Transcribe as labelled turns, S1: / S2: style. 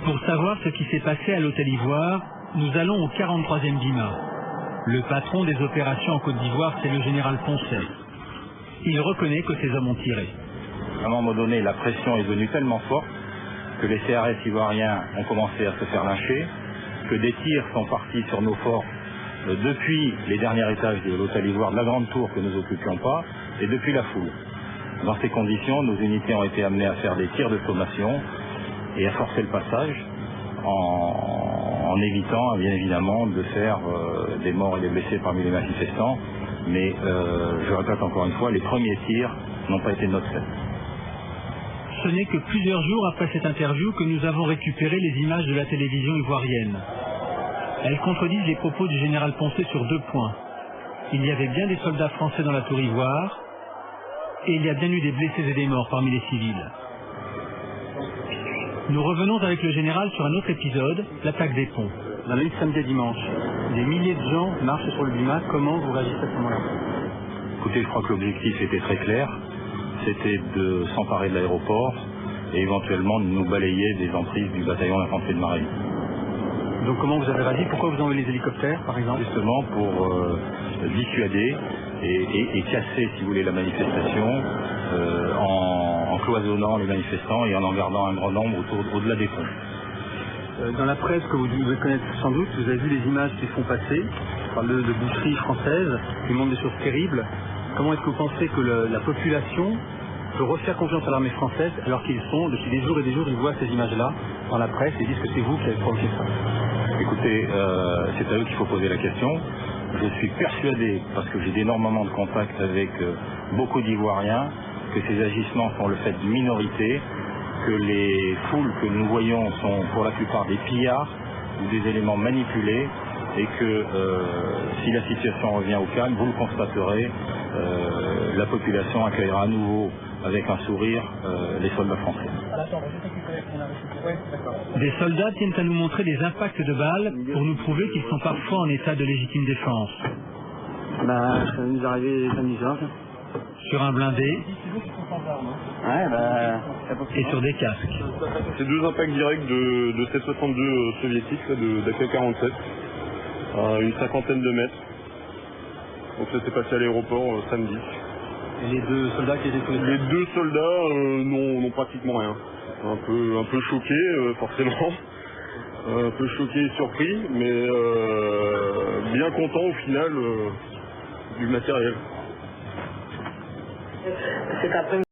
S1: Pour savoir ce qui s'est passé à l'Hôtel Ivoire, nous allons au 43e DIMA. Le patron des opérations en Côte d'Ivoire, c'est le général Poncet. Il reconnaît que ces hommes ont tiré.
S2: À un moment donné, la pression est devenue tellement forte que les CRS ivoiriens ont commencé à se faire lyncher, que des tirs sont partis sur nos forces depuis les derniers étages de l'Hôtel Ivoire, de la grande tour que nous n'occupions pas, et depuis la foule. Dans ces conditions, nos unités ont été amenées à faire des tirs de sommation et à forcer le passage en évitant bien évidemment de faire des morts et des blessés parmi les manifestants. Mais je répète encore une fois, les premiers tirs n'ont pas été de notre fait.
S1: Ce n'est que plusieurs jours après cette interview que nous avons récupéré les images de la télévision ivoirienne. Elles contredisent les propos du général Poncet sur 2 points. Il y avait bien des soldats français dans la tour Ivoire et il y a bien eu des blessés et des morts parmi les civils. Nous revenons avec le général sur un autre épisode, l'attaque des ponts.
S3: Dans la nuit de samedi à dimanche, des milliers de gens marchent sur le DIMA. Comment vous réagissez à ce moment-là?
S2: Écoutez, je crois que l'objectif était très clair. C'était de s'emparer de l'aéroport et éventuellement de nous balayer des emprises du bataillon d'infanterie de marine.
S3: Donc comment vous avez réagi? Pourquoi vous envoyez les hélicoptères, par exemple?
S2: Justement pour dissuader et casser, si vous voulez, la manifestation en cloisonnant les manifestants et en gardant un grand nombre au-delà des ponts.
S3: Dans la presse que vous devez connaître sans doute, vous avez vu les images qui se font passer. On parle de boucheries françaises, qui montrent des choses terribles. Comment est-ce que vous pensez que la population peut refaire confiance à l'armée française alors qu'ils sont, depuis des jours et des jours, ils voient ces images-là dans la presse et disent que c'est vous qui avez provoqué ça?
S2: Écoutez, c'est à eux qu'il faut poser la question. Je suis persuadé, parce que j'ai énormément de contacts avec beaucoup d'Ivoiriens, que ces agissements sont le fait de minorités, que les foules que nous voyons sont pour la plupart des pillards ou des éléments manipulés et que si la situation revient au calme, vous le constaterez, la population accueillera à nouveau avec un sourire les soldats français.
S1: Des soldats tiennent à nous montrer des impacts de balles pour nous prouver qu'ils sont parfois en état de légitime défense.
S3: Ça nous est arrivé samedi soir.
S1: Sur un blindé et sur des casques.
S4: C'est 2 impacts directs de 762 soviétiques d'AK-47 à une 50aine de mètres. Donc ça s'est passé à l'aéroport samedi.
S3: Et les 2 soldats qui étaient sous
S4: les 2 soldats n'ont pratiquement rien. Un peu choqués, forcément. Un peu choqués et surpris, mais bien contents au final du matériel.
S5: Cet après-midi.